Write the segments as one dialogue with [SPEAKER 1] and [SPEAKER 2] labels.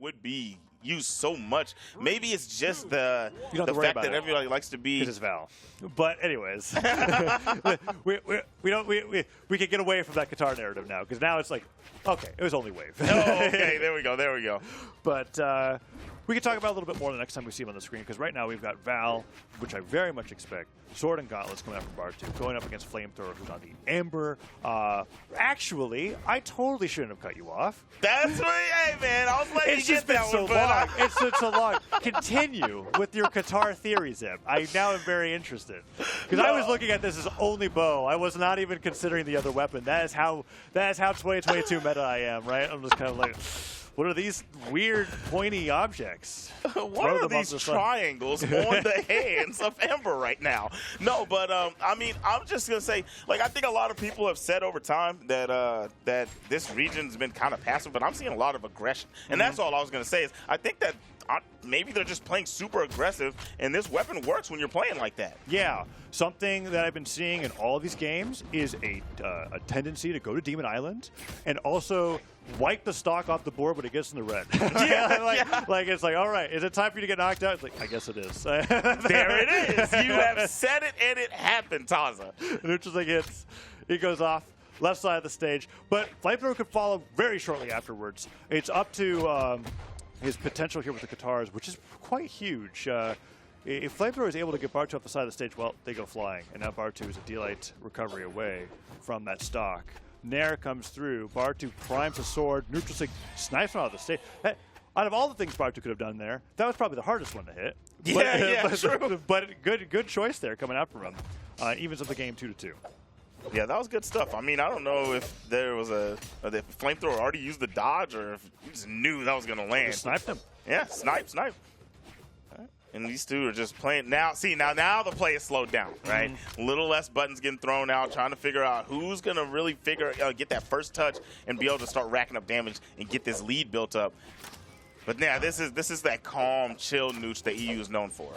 [SPEAKER 1] would be used so much. Maybe it's just the fact that everybody likes to be.
[SPEAKER 2] It is Val. But anyways, we can get away from that Qatar narrative now, because now it's like, okay, it was only Wave.
[SPEAKER 1] Oh, okay, there we go.
[SPEAKER 2] But we can talk about it a little bit more the next time we see him on the screen, because right now we've got Val, which I very much expect, Sword and Gauntlets coming out from bartu, going up against Flamethrower, who's on the Ember. Actually, I totally shouldn't have cut you off.
[SPEAKER 1] That's what, hey man, I was letting you get that one.
[SPEAKER 2] It's been so long. Continue with your Qatar theories, Zeb. I now am very interested. Because I was looking at this as only bow. I was not even considering the other weapon. That is how 2022 meta I am, right? I'm just kind of like, what are these weird pointy objects?
[SPEAKER 1] What are these triangles on the hands of Ember right now? No, but I mean, I'm just gonna say, like, I think a lot of people have said over time that that this region's been kind of passive, but I'm seeing a lot of aggression, and that's all I was gonna say is I think that maybe they're just playing super aggressive, and this weapon works when you're playing like that.
[SPEAKER 2] Yeah, something that I've been seeing in all of these games is a tendency to go to Demon Island and also wipe the stock off the board when it gets in the red. Like it's like, all right, is it time for you to get knocked out? It's like, I guess it is.
[SPEAKER 1] There it is. You have said it, and it happened, Taza.
[SPEAKER 2] Which like it goes off. Left side of the stage, but Flamethrower could follow very shortly afterwards. It's up to his potential here with the Qatars, which is quite huge. If Flamethrower is able to get bartu off the side of the stage, well, they go flying. And now bartu is a D-Light recovery away from that stock. Nair comes through. bartu primes a sword. Neutral Sig snipes him out of the stage. Hey, out of all the things bartu could have done there, that was probably the hardest one to hit.
[SPEAKER 1] True.
[SPEAKER 2] But good choice there coming out from him. Evens up the game 2-2.
[SPEAKER 1] Yeah, that was good stuff. I mean, I don't know if there was if Flamethrower already used the dodge or if he just knew that was going to land.
[SPEAKER 2] Just sniped him.
[SPEAKER 1] Yeah, snipe. Right. And these two are just playing. Now, see, now the play is slowed down, right? A little less buttons getting thrown out, trying to figure out who's going to really get that first touch and be able to start racking up damage and get this lead built up. But yeah, this is that calm, chill nooch that EU is known for.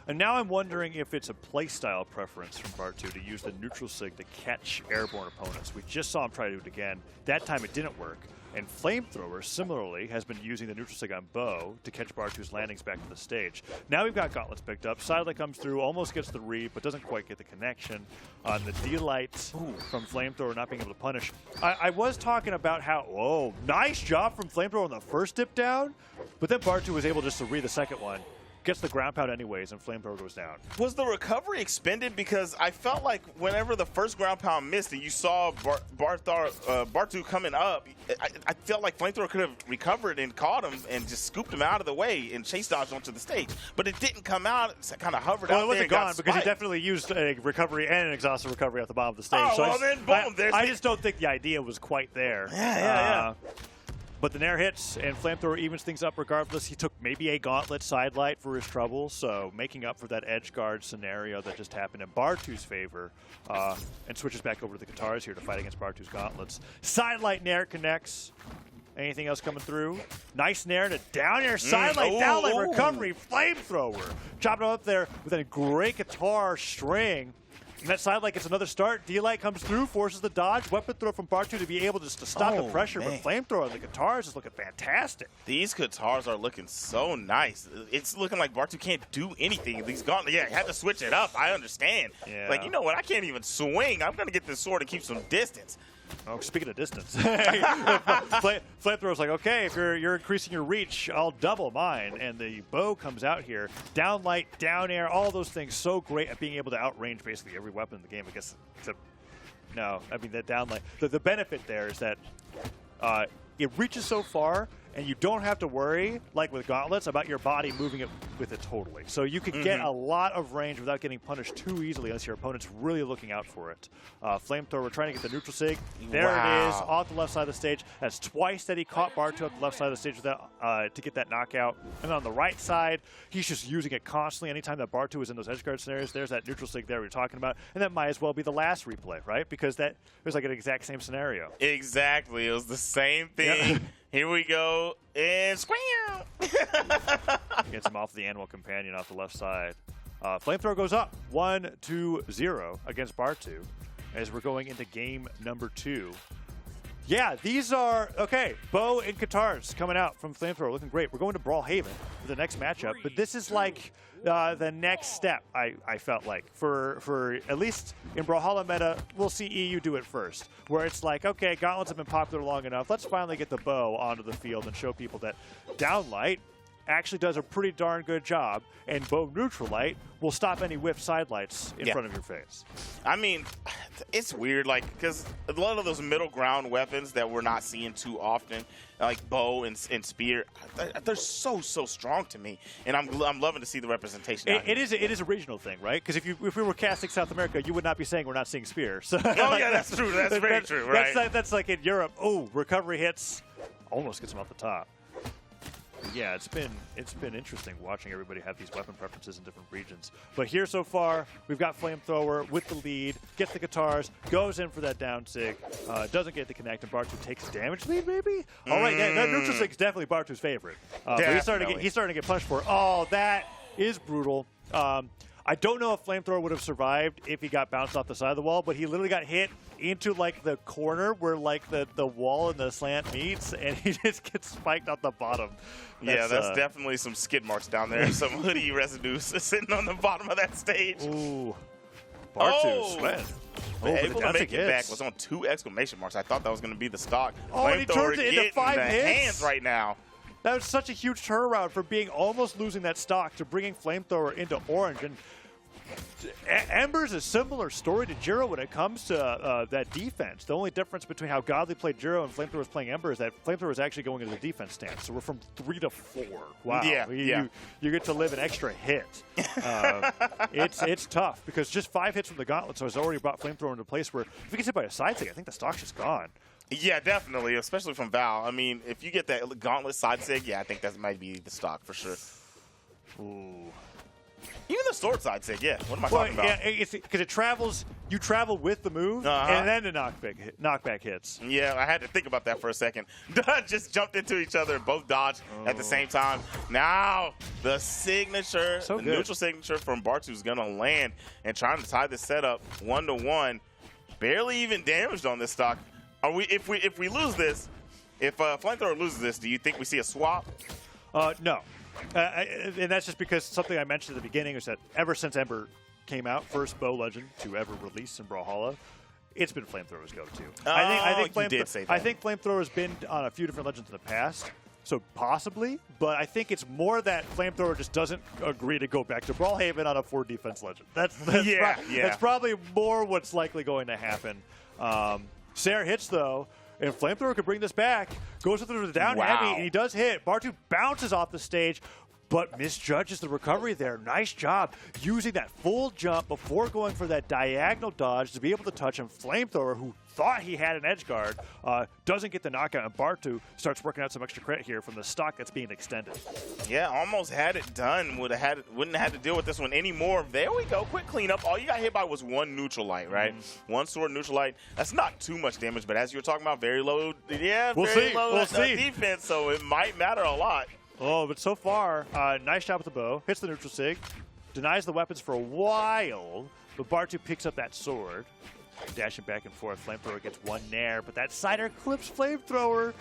[SPEAKER 2] And now I'm wondering if it's a playstyle preference from bartu to use the neutral sig to catch airborne opponents. We just saw him try to do it again. That time it didn't work. And Flamethrower, similarly, has been using the neutral sig on bow to catch bartu's landings back to the stage. Now we've got Gauntlets picked up. Sidelight comes through, almost gets the read, but doesn't quite get the connection. On the D-Light from Flamethrower not being able to punish. I was talking about how, whoa, nice job from Flamethrower on the first dip down, but then bartu was able just to read the second one. Gets the ground pound anyways, and Flamethrower goes down. Was
[SPEAKER 1] the recovery expended? Because I felt like whenever the first ground pound missed and you saw bartu coming up, I felt like Flamethrower could have recovered and caught him and just scooped him out of the way and chase dodged onto the stage. But it didn't come out. It kind of hovered out there.
[SPEAKER 2] Well, it wasn't gone because he definitely used a recovery and an exhaustive recovery at the bottom of the stage.
[SPEAKER 1] Oh, so well, then boom.
[SPEAKER 2] I just don't think the idea was quite there.
[SPEAKER 1] Yeah.
[SPEAKER 2] But the Nair hits, and Flamethrower evens things up regardless. He took maybe a Gauntlet sidelight for his trouble, so making up for that edge guard scenario that just happened in bartu's favor, and switches back over to the Qatars here to fight against bartu's Gauntlets. Sidelight Nair connects. Anything else coming through? Nice Nair and a down air sidelight, downlight recovery, Flamethrower. Chopping him up there with a great Qatar string. And that sidelight gets another start. D-Light comes through, forces the dodge. Weapon throw from bartu to be able to stop the pressure. Man. But Flamethrower on the Qatars is looking fantastic.
[SPEAKER 1] These Qatars are looking so nice. It's looking like bartu can't do anything. These Gauntlets, had to switch it up. I understand.
[SPEAKER 2] Yeah.
[SPEAKER 1] Like, you know what? I can't even swing. I'm going to get this sword and keep some distance.
[SPEAKER 2] Oh, speaking of distance, Flamethrower's like, okay, if you're increasing your reach, I'll double mine. And the bow comes out here. Down light, down air, all those things so great at being able to outrange basically every weapon in the game, I guess, except, no, I mean, that down light. The benefit there is that it reaches so far, and you don't have to worry, like with Gauntlets, about your body moving it with it totally. So you can get a lot of range without getting punished too easily unless your opponent's really looking out for it. Flamethrower trying to get the neutral sig. There it is, off the left side of the stage. That's twice that he caught bartu up the left side of the stage with that, to get that knockout. And on the right side, he's just using it constantly. Anytime that bartu is in those edgeguard scenarios, there's that neutral sig there we were talking about. And that might as well be the last replay, right? Because that was like an exact same scenario.
[SPEAKER 1] Exactly. It was the same thing. Yep. Here we go, and scram!
[SPEAKER 2] Gets him off the Animal Companion off the left side. Flamethrower goes up 1-2-0 against bartu as we're going into game number 2. Yeah, these are, okay, Bo and Katars coming out from Flamethrower, looking great. We're going to Brawlhalla for the next matchup, but this is like the next step, I felt like. For at least in Brawlhalla meta, we'll see EU do it first, where it's like, okay, gauntlets have been popular long enough. Let's finally get the Bo onto the field and show people that Downlight actually does a pretty darn good job, and Bo Neutral Light will stop any whiff sidelights in front of your face.
[SPEAKER 1] I mean, it's weird, like, because a lot of those middle ground weapons that we're not seeing too often, like Bow and Spear, they're so strong to me, and I'm loving to see the representation.
[SPEAKER 2] It is a regional thing, right? Because if we were casting South America, you would not be saying we're not seeing Spear. So,
[SPEAKER 1] oh yeah, that's true. That's very true. Right?
[SPEAKER 2] That's like in Europe. Oh, recovery hits, almost gets him off the top. Yeah, it's been interesting watching everybody have these weapon preferences in different regions. But here so far, we've got Flamethrower with the lead, gets the Katars, goes in for that down sig, doesn't get the connect, and Bartu takes damage lead maybe? All right, that neutral sig is definitely Bartu's favorite. But he's starting to get punished for it. Oh, that is brutal. I don't know if Flamethrower would have survived if he got bounced off the side of the wall, but he literally got hit into like the corner where like the wall and the slant meets, and he just gets spiked out the bottom.
[SPEAKER 1] That's definitely some skid marks down there. Some hoodie residue sitting on the bottom of that stage.
[SPEAKER 2] Ooh. Bartu sweat.
[SPEAKER 1] Able to make it back was on 2 exclamation marks. I thought that was going to be the stock.
[SPEAKER 2] Oh, and he turns it into 5 hits.
[SPEAKER 1] Hands right now.
[SPEAKER 2] That was such a huge turnaround from being almost losing that stock to bringing Flamethrower into orange. And Ember's a similar story to Jiro when it comes to that defense. The only difference between how Godly played Jiro and Flamethrower was playing Ember is that Flamethrower is actually going into the defense stance. So we're from 3 to 4. Wow.
[SPEAKER 1] Yeah.
[SPEAKER 2] You get to live an extra hit. It's tough because just 5 hits from the gauntlet so has already brought Flamethrower into a place where if he gets hit by a side sig, I think the stock's just gone.
[SPEAKER 1] Yeah, definitely, especially from Val. I mean, if you get that gauntlet side sig, yeah, I think that might be the stock for sure.
[SPEAKER 2] Ooh.
[SPEAKER 1] Even the sword side sig, yeah. What am I talking about?
[SPEAKER 2] Yeah, because it travels. You travel with the move, and then the knockback hits.
[SPEAKER 1] Yeah, I had to think about that for a second. Just jumped into each other and both dodged at the same time. Now the signature, neutral signature from Bartu is gonna land and trying to tie this setup 1-to-1. Barely even damaged on this stock. Are we? If we lose this, if Flamethrower loses this, do you think we see a swap?
[SPEAKER 2] No. And that's just because something I mentioned at the beginning is that ever since Ember came out, first Bow Legend to ever release in Brawlhalla, it's been Flamethrower's go-to. I think Flamethrower's been on a few different Legends in the past, so possibly, but I think it's more that Flamethrower just doesn't agree to go back to Brawlhaven on a 4 defense Legend. That's probably more what's likely going to happen. Sarah hits, though, and Flamethrower could bring this back. Goes through the down heavy, and he does hit. Bartu bounces off the stage, but misjudges the recovery there. Nice job using that full jump before going for that diagonal dodge to be able to touch him. Flamethrower, who thought he had an edge guard, doesn't get the knockout, and Bartu starts working out some extra credit here from the stock that's being extended.
[SPEAKER 1] Yeah, almost had it done. Wouldn't have had to deal with this one anymore. There we go. Quick cleanup. All you got hit by was 1 neutral light, right? 1 sword neutral light. That's not too much damage, but as you were talking about, very low. Yeah,
[SPEAKER 2] we'll see.
[SPEAKER 1] Defense, so it might matter a lot.
[SPEAKER 2] Oh, but so far, nice job with the bow. Hits the neutral sig. Denies the weapons for a while, but Bartu picks up that sword. Dashing back and forth. Flamethrower gets 1 nair, but that cider clips Flamethrower.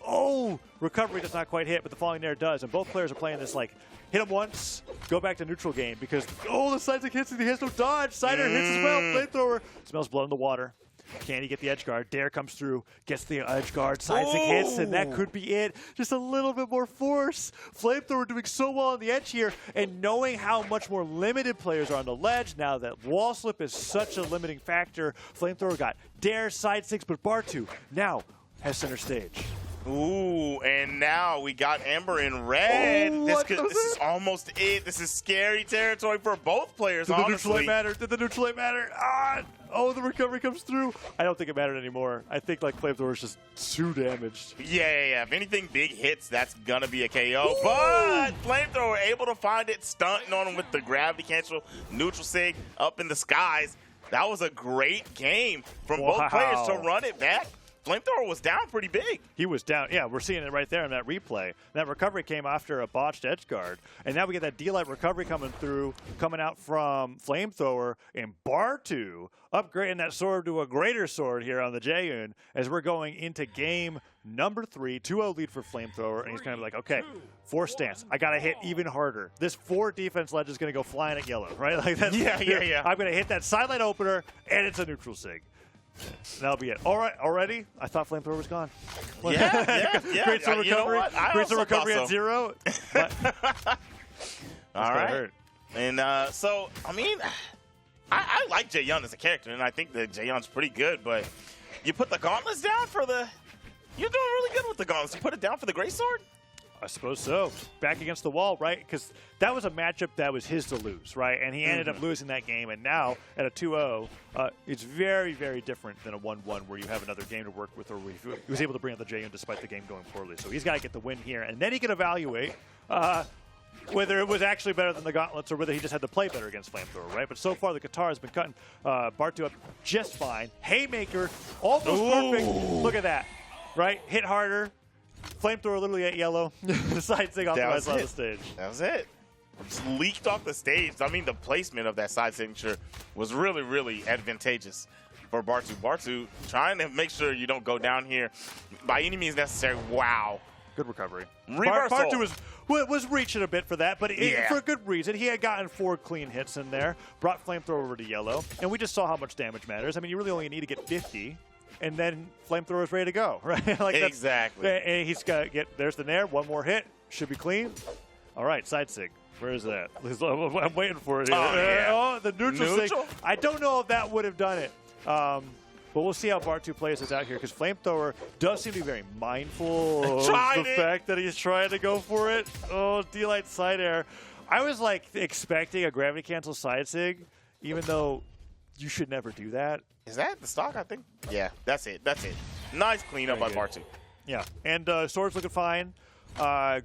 [SPEAKER 2] Oh, recovery does not quite hit, but the falling nair does. And both players are playing this like, hit him once, go back to neutral game because, the cider hits and he has no dodge. Cider hits as well. Flamethrower smells blood in the water. Can he get the edge guard? Dare comes through, gets the edge guard, sidestick hits, and that could be it. Just a little bit more force. Flamethrower doing so well on the edge here, and knowing how much more limited players are on the ledge now that wall slip is such a limiting factor. Flamethrower got Dare, side sticks, but Bartu now has center stage.
[SPEAKER 1] Ooh, and now we got Ember in red. This is almost it. This is scary territory for both players,
[SPEAKER 2] Did the neutral light matter? Did the neutral light matter? The recovery comes through. I don't think it mattered anymore. I think like Flamethrower is just too damaged.
[SPEAKER 1] Yeah. If anything big hits, that's gonna be a KO. Ooh. But Flamethrower able to find it, stunting on him with the gravity cancel, neutral sig up in the skies. That was a great game from both players to run it back. Flamethrower was down pretty big.
[SPEAKER 2] He was down. Yeah, we're seeing it right there in that replay. That recovery came after a botched edge guard. And now we get that D-Light recovery coming out from Flamethrower, and bartu upgrading that sword to a greater sword here on the Jaehyun as we're going into game number 3, 2-0 lead for Flamethrower, and he's kind of like, okay, 4 stance. I got to hit even harder. This 4 defense ledge is going to go flying at yellow, right? Like that's,
[SPEAKER 1] yeah.
[SPEAKER 2] I'm going to hit that sideline opener, and it's a neutral sig. That'll be it. All right, already? I thought Flamethrower was gone.
[SPEAKER 1] Yeah.
[SPEAKER 2] Great sword recovery. Great sword recovery at 0.
[SPEAKER 1] All right. And so, I mean, I like Jaehyun as a character, and I think that Jaehyun's pretty good, but you put the gauntlets down for the... You're doing really good with the gauntlets. You put it down for the great sword?
[SPEAKER 2] I suppose so. Back against the wall, right? Because that was a matchup that was his to lose, right? And he ended up losing that game. And now, at a 2-0, it's very, very different than a 1-1 where you have another game to work with, or where he was able to bring up the Jaehyun despite the game going poorly. So he's got to get the win here. And then he can evaluate whether it was actually better than the gauntlets or whether he just had to play better against Flamethrower, right? But so far, the guitar has been cutting bartu up just fine. Haymaker, almost perfect. Look at that. Right? Hit harder. Flamethrower literally at yellow. The side sig off the right side of the stage.
[SPEAKER 1] That was it. Just leaked off the stage. I mean, the placement of that side signature was really, really advantageous for bartu. Bartu trying to make sure you don't go down here by any means necessary. Wow.
[SPEAKER 2] Good recovery.
[SPEAKER 1] Reversal.
[SPEAKER 2] Bartu was reaching a bit for that, but for a good reason. He had gotten 4 clean hits in there, brought Flamethrower over to yellow, and we just saw how much damage matters. I mean, you really only need to get 50. And then Flamethrower is ready to go, right? Like
[SPEAKER 1] exactly.
[SPEAKER 2] And he's got to get, there's the nair, 1 more hit, should be clean. All right, side sig. Where is that? I'm waiting for it here. Oh, the neutral sig. I don't know if that would have done it. But we'll see how bartu plays this out here, because Flamethrower does seem to be very mindful of the fact that he's trying to go for it. Oh, D-Light side air. I was like expecting a gravity cancel side sig, even though you should never do that.
[SPEAKER 1] Is that the stock, I think? Yeah, that's it. That's it. Nice cleanup by bartu.
[SPEAKER 2] Yeah, and Sword's looking fine.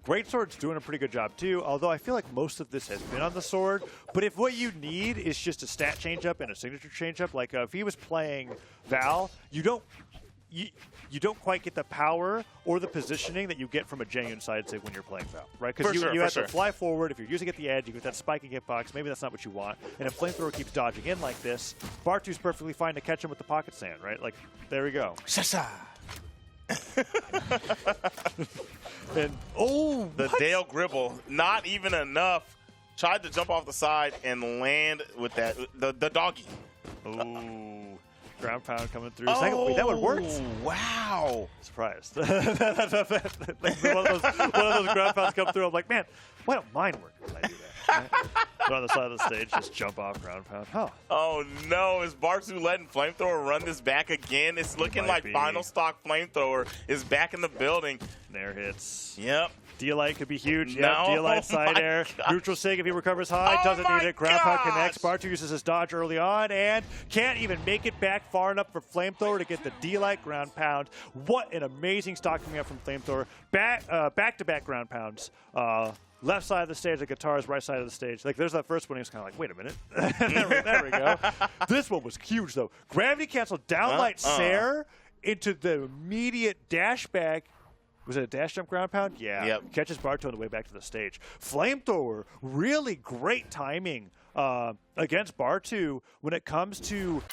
[SPEAKER 2] Great Sword's doing a pretty good job, too, although I feel like most of this has been on the Sword. But if what you need is just a stat change-up and a signature change-up, like if he was playing Val, you don't quite get the power or the positioning that you get from a Jaehyun side sig when you're playing Val, right? Because you have to fly forward. If you're using at the edge, you get that spiking hitbox. Maybe that's not what you want. And if Flamethrower keeps dodging in like this, bartu's perfectly fine to catch him with the pocket sand, right? Like, there we go.
[SPEAKER 1] Shasha!
[SPEAKER 2] And,
[SPEAKER 1] the Dale Gribble, not even enough. Tried to jump off the side and land with that, the doggy.
[SPEAKER 2] Ooh. Ground pound coming through. Wait, that one worked?
[SPEAKER 1] Wow.
[SPEAKER 2] Surprised. One of those ground pounds come through. I'm like, man, why don't mine work when I do that? Right? On the side of the stage, just jump off ground pound.
[SPEAKER 1] Oh, no. Is bartu letting Flamethrower run this back again? It's looking like final stock Flamethrower is back in the building.
[SPEAKER 2] Nair hits.
[SPEAKER 1] Yep.
[SPEAKER 2] D-Light could be huge. Yep, D-Light side air. Neutral sig if he recovers high. Doesn't need it. Ground pound connects. Bartu uses his dodge early on and can't even make it back far enough for Flamethrower to get the D-Light ground pound. What an amazing stock coming up from Flamethrower. Back-to-back ground pounds. Left side of the stage, the guitar's right side of the stage. Like, there's that first one, he was kind of like, wait a minute. there we go. This one was huge, though. Gravity cancel, downlight Sair into the immediate dash back. Was it a dash jump ground pound? Yeah.
[SPEAKER 1] Yep.
[SPEAKER 2] Catches bartu on the way back to the stage. Flamethrower, really great timing against bartu when it comes to